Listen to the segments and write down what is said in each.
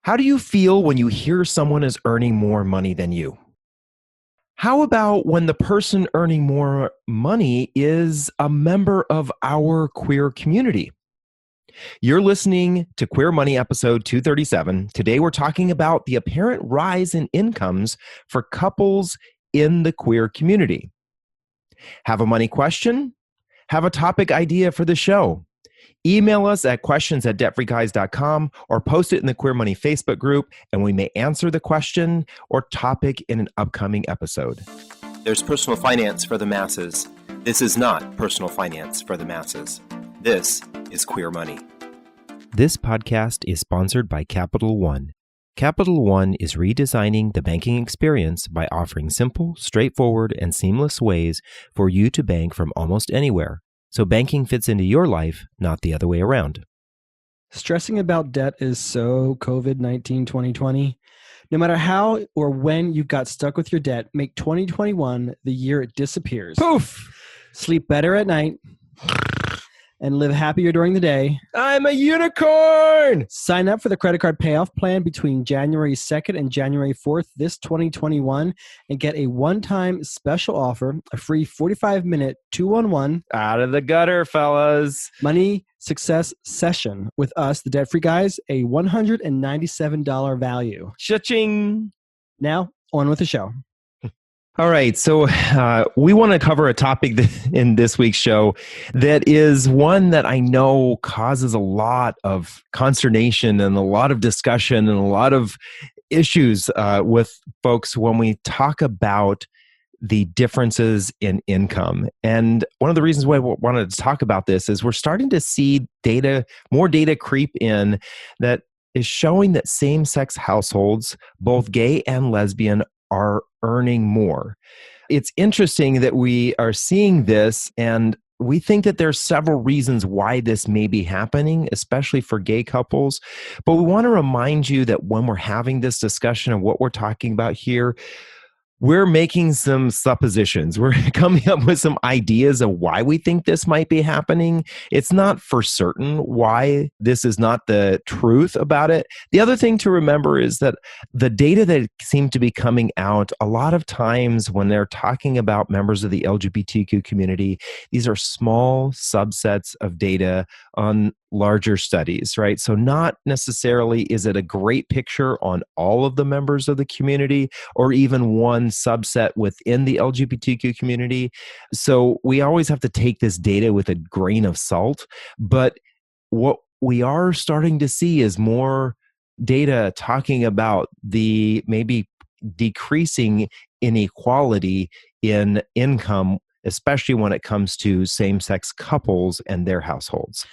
How do you feel when you hear someone is earning more money than you? How about when the person earning more money is a member of our queer community? You're listening to Queer Money episode 237. Today we're talking about the apparent rise in incomes for couples in the queer community. Have a money question? Have a topic idea for the show? Email us at questions@debtfreeguys.com or post it in the Queer Money Facebook group, and we may answer the question or topic in an upcoming episode. There's personal finance for the masses. This is not personal finance for the masses. This is Queer Money. This podcast is sponsored by Capital One. Capital One is redesigning the banking experience by offering simple, straightforward, and seamless ways for you to bank from almost anywhere. So banking fits into your life, not the other way around. Stressing about debt is so COVID-19 2020. No matter how or when you got stuck with your debt, make 2021 the year it disappears. Poof! Sleep better at night and live happier during the day. I'm a unicorn! Sign up for the credit card payoff plan between January 2nd and January 4th this 2021 and get a one-time special offer, a free 45-minute 2-on-1 Out of the gutter, fellas. money success session with us, the Debt Free Guys, a $197 value. Cha-ching! Now, on with the show. All right, so we want to cover a topic in this week's show that is one that I know causes a lot of consternation and a lot of discussion and a lot of issues with folks when we talk about the differences in income. And one of the reasons why we wanted to talk about this is we're starting to see more data creep in that is showing that same-sex households, both gay and lesbian, are earning more. It's interesting that we are seeing this, and we think that there's several reasons why this may be happening, especially for gay couples. But we want to remind you that when we're having this discussion of what we're talking about here, we're making some suppositions. We're coming up with some ideas of why we think this might be happening. It's not for certain why this is not the truth about it. The other thing to remember is that the data that seem to be coming out, a lot of times when they're talking about members of the LGBTQ community, these are small subsets of data on larger studies, right? So not necessarily is it a great picture on all of the members of the community or even one subset within the LGBTQ community. So we always have to take this data with a grain of salt. But what we are starting to see is more data talking about the maybe decreasing inequality in income, especially when it comes to same-sex couples and their households.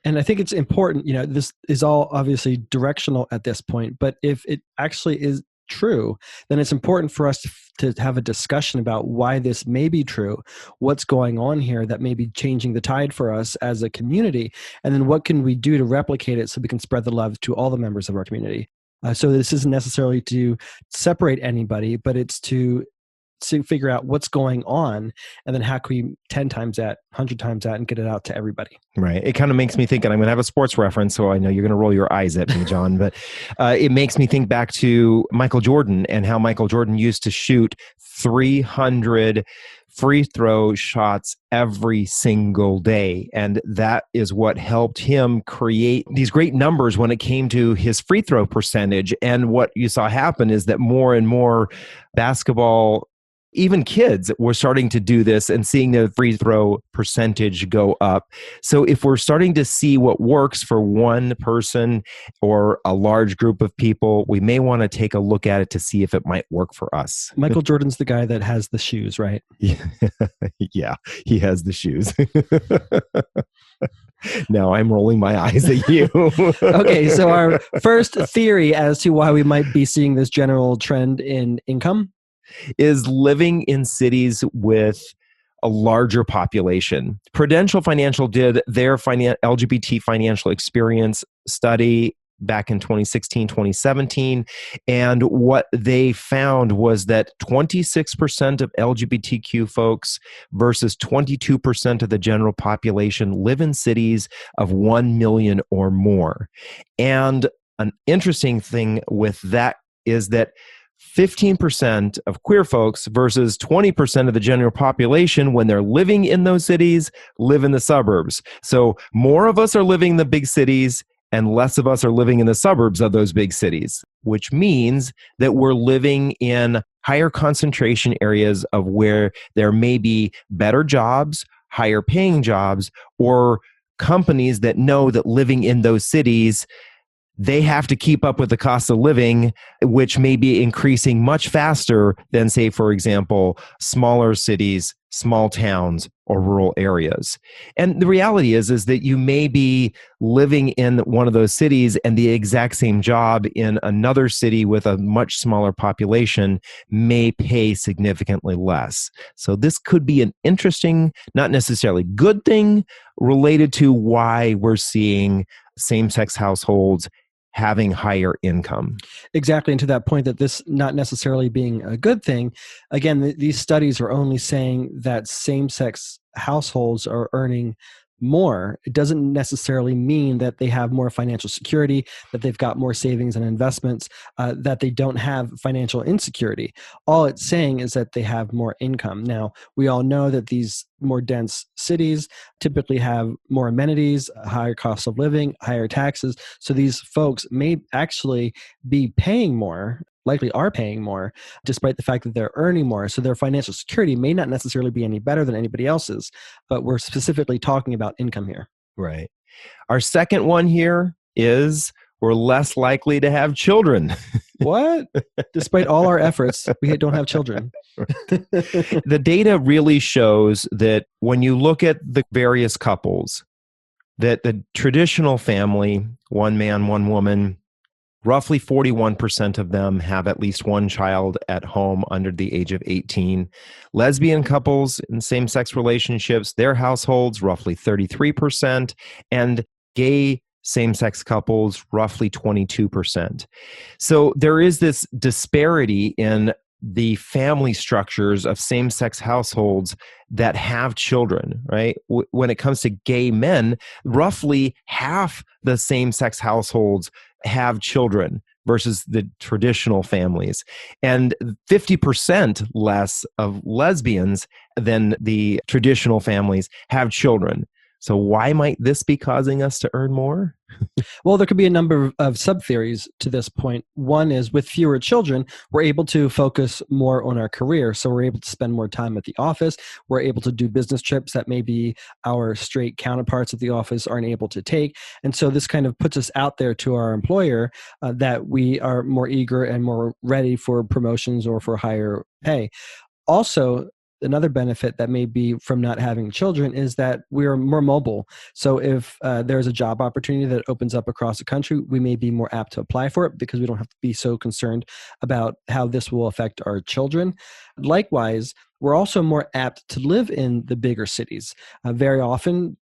And I think it's important, this is all obviously directional at this point, but if it actually is true, then it's important for us to have a discussion about why this may be true, what's going on here that may be changing the tide for us as a community, and then what can we do to replicate it so we can spread the love to all the members of our community. So this isn't necessarily to separate anybody, but it's to figure out what's going on, and then how can we 10 times that, 100 times that, and get it out to everybody. Right. It kind of makes me think, and I'm going to have a sports reference, so I know you're going to roll your eyes at me, John, but it makes me think back to Michael Jordan and how Michael Jordan used to shoot 300 free throw shots every single day. And that is what helped him create these great numbers when it came to his free throw percentage. And what you saw happen is that more and more basketball, even kids, were starting to do this and seeing the free throw percentage go up. So if we're starting to see what works for one person or a large group of people, we may want to take a look at it to see if it might work for us. Michael Jordan's the guy that has the shoes, right? Yeah, he has the shoes. Now I'm rolling my eyes at you. Okay, so our first theory as to why we might be seeing this general trend in income is living in cities with a larger population. Prudential Financial did their LGBT financial experience study back in 2016, 2017. And what they found was that 26% of LGBTQ folks versus 22% of the general population live in cities of 1 million or more. And an interesting thing with that is that 15% of queer folks versus 20% of the general population, when they're living in those cities, live in the suburbs. So more of us are living in the big cities and less of us are living in the suburbs of those big cities, which means that we're living in higher concentration areas of where there may be better jobs, higher paying jobs, or companies that know that living in those cities, they have to keep up with the cost of living, which may be increasing much faster than, say, for example, smaller cities, small towns, or rural areas. And the reality is that you may be living in one of those cities and the exact same job in another city with a much smaller population may pay significantly less. So this could be an interesting, not necessarily good thing related to why we're seeing same-sex households having higher income. Exactly. And to that point, that this not necessarily being a good thing, again, these studies are only saying that same sex households are earning more. It doesn't necessarily mean that they have more financial security, that they've got more savings and investments, that they don't have financial insecurity. All it's saying is that they have more income. Now, we all know that these more dense cities typically have more amenities, higher cost of living, higher taxes. So these folks may actually be paying more, likely are paying more, despite the fact that they're earning more. So their financial security may not necessarily be any better than anybody else's, but we're specifically talking about income here. Right. Our second one here is we're less likely to have children. What? Despite all our efforts, we don't have children. The data really shows that when you look at the various couples, that the traditional family, one man, one woman, roughly 41% of them have at least one child at home under the age of 18. Lesbian couples in same-sex relationships, their households, roughly 33%, and gay same-sex couples, roughly 22%. So there is this disparity in the family structures of same-sex households that have children, right? When it comes to gay men, roughly half the same-sex households have children versus the traditional families, and 50% less of lesbians than the traditional families have children. So why might this be causing us to earn more? Well, there could be a number of sub-theories to this point. One is with fewer children, we're able to focus more on our career. So we're able to spend more time at the office. We're able to do business trips that maybe our straight counterparts at the office aren't able to take. And so this kind of puts us out there to our employer that we are more eager and more ready for promotions or for higher pay. Also, another benefit that may be from not having children is that we're more mobile. So if there's a job opportunity that opens up across the country, we may be more apt to apply for it because we don't have to be so concerned about how this will affect our children. Likewise, we're also more apt to live in the bigger cities. Very often,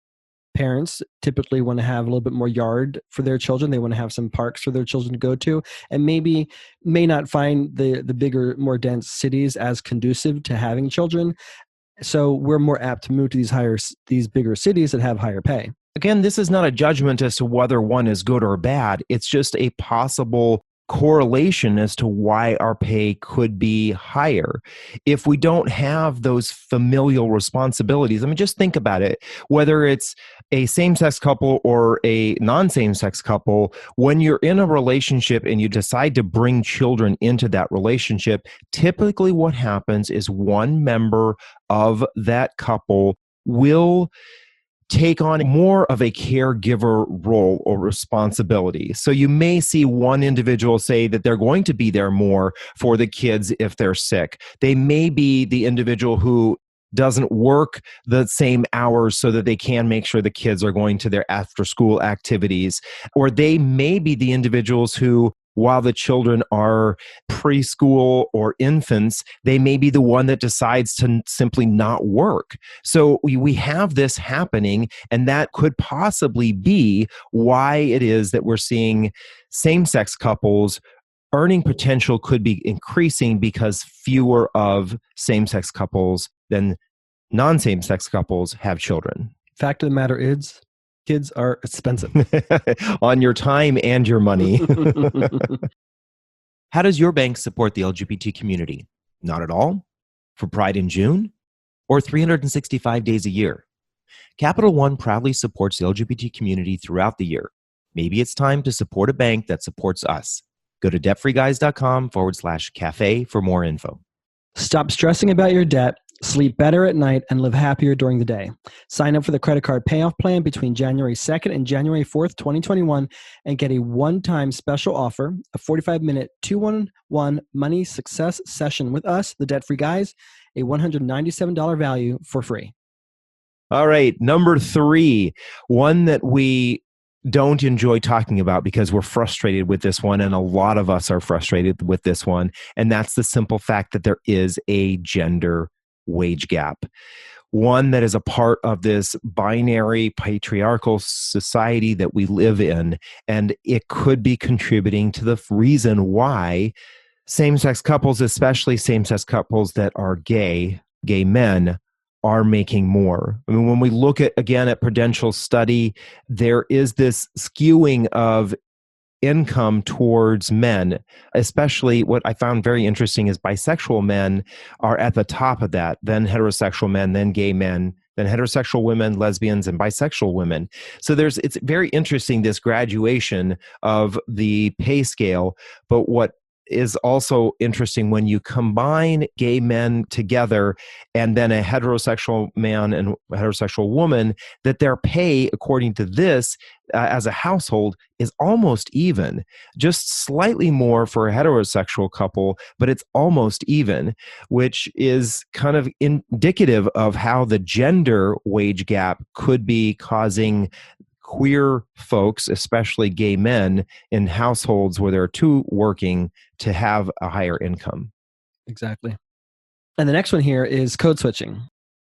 parents typically want to have a little bit more yard for their children. They want to have some parks for their children to go to, and maybe may not find the bigger, more dense cities as conducive to having children. So we're more apt to move to these bigger cities that have higher pay. Again, this is not a judgment as to whether one is good or bad. It's just a possible correlation as to why our pay could be higher. If we don't have those familial responsibilities, I mean, just think about it. Whether it's a same-sex couple or a non-same-sex couple, when you're in a relationship and you decide to bring children into that relationship, typically what happens is one member of that couple will take on more of a caregiver role or responsibility. So you may see one individual say that they're going to be there more for the kids if they're sick. They may be the individual who doesn't work the same hours so that they can make sure the kids are going to their after school activities. Or they may be the individuals who, while the children are preschool or infants, they may be the one that decides to simply not work. So we have this happening, and that could possibly be why it is that we're seeing same-sex couples earning potential could be increasing because fewer of same-sex couples than non-same-sex couples have children. Fact of the matter is, Kids are expensive. On your time and your money. How does your bank support the LGBT community? Not at all? For Pride in June? Or 365 days a year? Capital One proudly supports the LGBT community throughout the year. Maybe it's time to support a bank that supports us. Go to debtfreeguys.com/cafe for more info. Stop stressing about your debt, sleep better at night, and live happier during the day. Sign up for the credit card payoff plan between January 2nd and January 4th, 2021, and get a one-time special offer, a 45-minute 2-1-1 money success session with us, the Debt Free Guys, a $197 value for free. All right, number 3, one that we don't enjoy talking about because we're frustrated with this one, and a lot of us are frustrated with this one, and that's the simple fact that there is a gender wage gap. One that is a part of this binary patriarchal society that we live in, and it could be contributing to the reason why same-sex couples, especially same-sex couples that are gay men, are making more. I mean, when we look at, again, at Prudential's study, there is this skewing of income towards men, especially what I found very interesting is bisexual men are at the top of that, then heterosexual men, then gay men, then heterosexual women, lesbians, and bisexual women. So it's very interesting, this graduation of the pay scale. But what is also interesting when you combine gay men together and then a heterosexual man and heterosexual woman, that their pay, according to this, as a household is almost even, just slightly more for a heterosexual couple, but it's almost even, which is kind of indicative of how the gender wage gap could be causing queer folks, especially gay men, in households where there are two working to have a higher income. Exactly. And the next one here is code switching.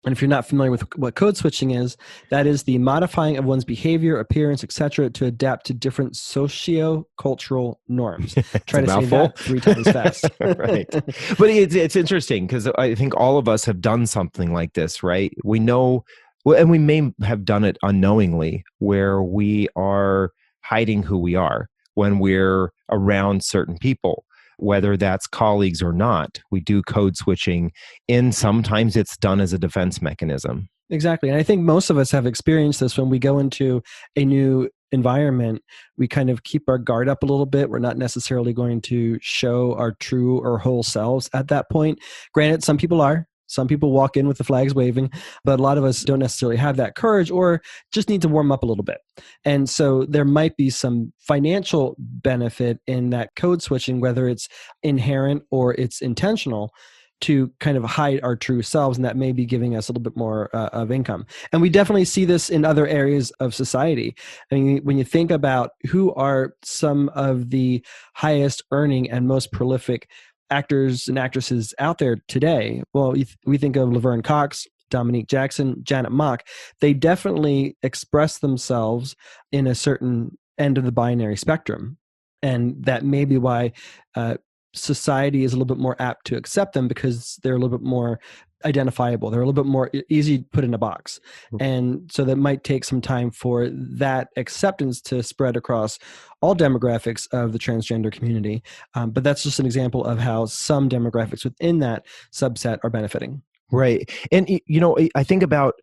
And if you're not familiar with what code switching is, that is the modifying of one's behavior, appearance, etc., to adapt to different socio-cultural norms. Try to say that 3 times fast. Right. But it's interesting because I think all of us have done something like this, right? We know, well, and we may have done it unknowingly, where we are hiding who we are when we're around certain people, whether that's colleagues or not. We do code switching, and sometimes it's done as a defense mechanism. Exactly. And I think most of us have experienced this when we go into a new environment. We kind of keep our guard up a little bit. We're not necessarily going to show our true or whole selves at that point. Granted, some people are. Some people walk in with the flags waving, but a lot of us don't necessarily have that courage or just need to warm up a little bit. And so there might be some financial benefit in that code switching, whether it's inherent or it's intentional, to kind of hide our true selves, and that may be giving us a little bit more of income. And we definitely see this in other areas of society. I mean, when you think about who are some of the highest earning and most prolific actors and actresses out there today, well, we think of Laverne Cox, Dominique Jackson, Janet Mock. They definitely express themselves in a certain end of the binary spectrum. And that may be why society is a little bit more apt to accept them, because they're a little bit more identifiable. They're a little bit more easy to put in a box. And so that might take some time for that acceptance to spread across all demographics of the transgender community. But that's just an example of how some demographics within that subset are benefiting. Right. And, I think about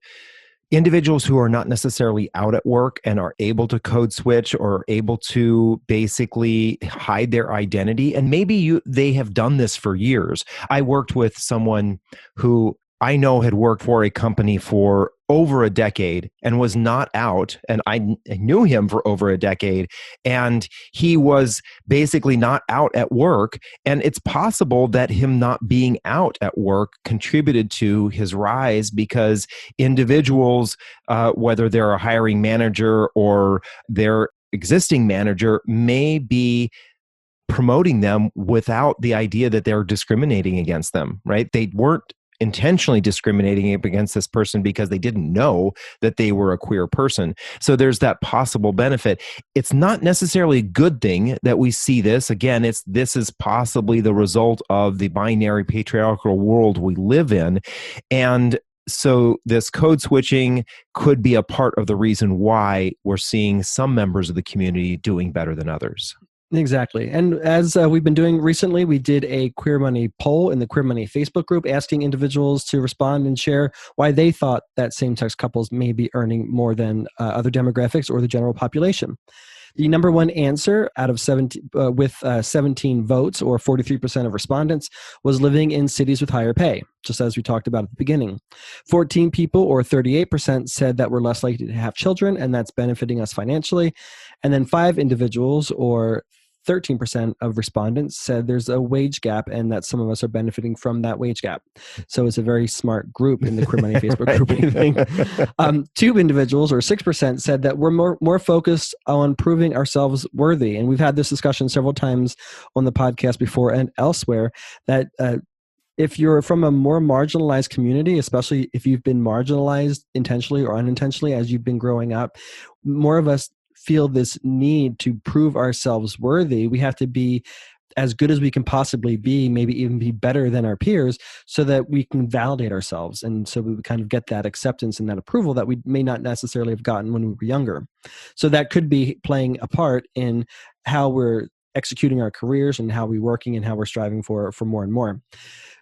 individuals who are not necessarily out at work and are able to code switch or able to basically hide their identity. And maybe they have done this for years. I worked with someone who I know had worked for a company for over a decade and was not out. And I knew him for over a decade, and he was basically not out at work. And it's possible that him not being out at work contributed to his rise, because individuals, whether they're a hiring manager or their existing manager, may be promoting them without the idea that they're discriminating against them, right? They weren't intentionally discriminating against this person because they didn't know that they were a queer person. So there's that possible benefit. It's not necessarily a good thing that we see this. Again, this is possibly the result of the binary patriarchal world we live in. And So this code switching could be a part of the reason why we're seeing some members of the community doing better than others. Exactly. And as we've been doing recently, we did a Queer Money poll in the Queer Money Facebook group, asking individuals to respond and share why they thought that same-sex couples may be earning more than other demographics or the general population. The number one answer out of 17, with 17 votes, or 43% of respondents, was living in cities with higher pay, just as we talked about at the beginning. 14 people, or 38%, said that we're less likely to have children, and that's benefiting us financially. And then 5 individuals, or 13% of respondents, said there's a wage gap and that some of us are benefiting from that wage gap. So it's a very smart group in the Queer Money Facebook group, I think. 2 individuals, or 6%, said that we're more focused on proving ourselves worthy. And we've had this discussion several times on the podcast before and elsewhere, that if you're from a more marginalized community, especially if you've been marginalized intentionally or unintentionally as you've been growing up, more of us feel this need to prove ourselves worthy. We have to be as good as we can possibly be, maybe even be better than our peers, so that we can validate ourselves. And so we kind of get that acceptance and that approval that we may not necessarily have gotten when we were younger. So that could be playing a part in how we're executing our careers and how we're working and how we're striving for more and more.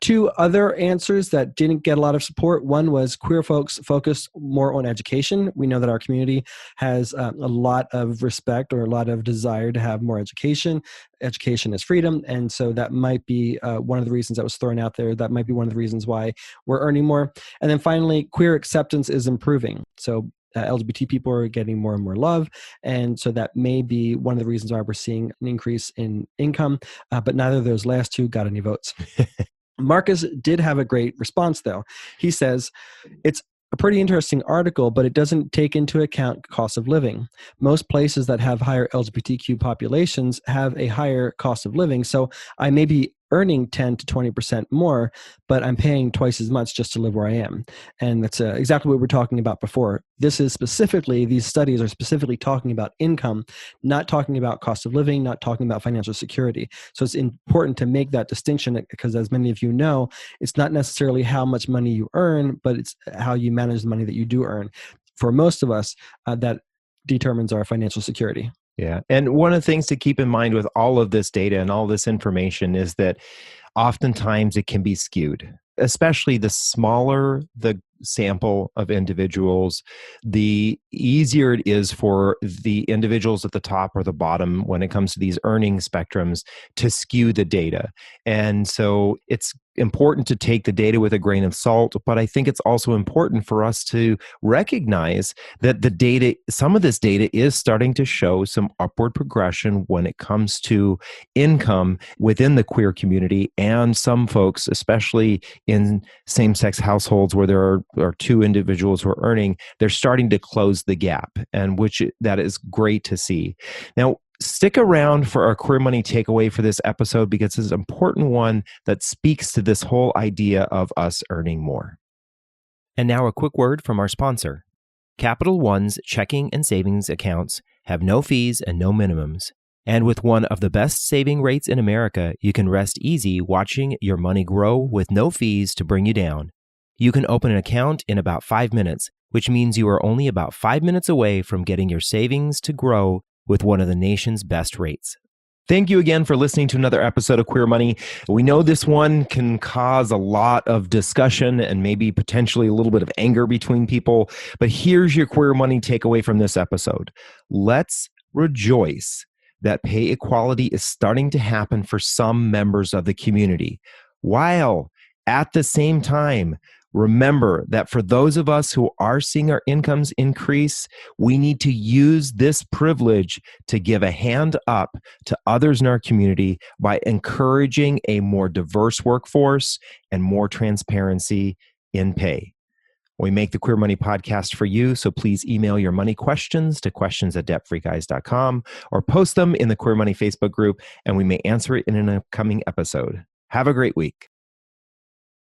2 other answers that didn't get a lot of support. One was queer folks focus more on education. We know that our community has a lot of respect or a lot of desire to have more education. Education is freedom. And so that might be one of the reasons that was thrown out there. That might be one of the reasons why we're earning more. And then finally, queer acceptance is improving. So LGBT people are getting more and more love. And so that may be one of the reasons why we're seeing an increase in income. But neither of those last 2 got any votes. Marcus did have a great response, though. He says, it's a pretty interesting article, but it doesn't take into account cost of living. Most places that have higher LGBTQ populations have a higher cost of living. So I may be earning 10 to 20% more, but I'm paying twice as much just to live where I am. And that's exactly what we were talking about before. These studies are specifically talking about income, not talking about cost of living, not talking about financial security. So it's important to make that distinction, because as many of you know, it's not necessarily how much money you earn, but it's how you manage the money that you do earn. For most of us, that determines our financial security. Yeah. And one of the things to keep in mind with all of this data and all this information is that oftentimes it can be skewed, especially the smaller the sample of individuals, the easier it is for the individuals at the top or the bottom when it comes to these earning spectrums to skew the data. And so it's important to take the data with a grain of salt, but I think it's also important for us to recognize that some of this data is starting to show some upward progression when it comes to income within the queer community, and some folks, especially in same-sex households where there are 2 individuals who are earning, they're starting to close the gap, and that is great to see. Now, stick around for our Queer Money takeaway for this episode, because it's an important one that speaks to this whole idea of us earning more. And now a quick word from our sponsor. Capital One's checking and savings accounts have no fees and no minimums. And with one of the best saving rates in America, you can rest easy watching your money grow with no fees to bring you down. You can open an account in about 5 minutes, which means you are only about 5 minutes away from getting your savings to grow with one of the nation's best rates. Thank you again for listening to another episode of Queer Money. We know this one can cause a lot of discussion and maybe potentially a little bit of anger between people, but here's your Queer Money takeaway from this episode. Let's rejoice that pay equality is starting to happen for some members of the community, while at the same time, remember that for those of us who are seeing our incomes increase, we need to use this privilege to give a hand up to others in our community by encouraging a more diverse workforce and more transparency in pay. We make the Queer Money podcast for you, so please email your money questions to questions@debtfreeguys.com or post them in the Queer Money Facebook group, and we may answer it in an upcoming episode. Have a great week.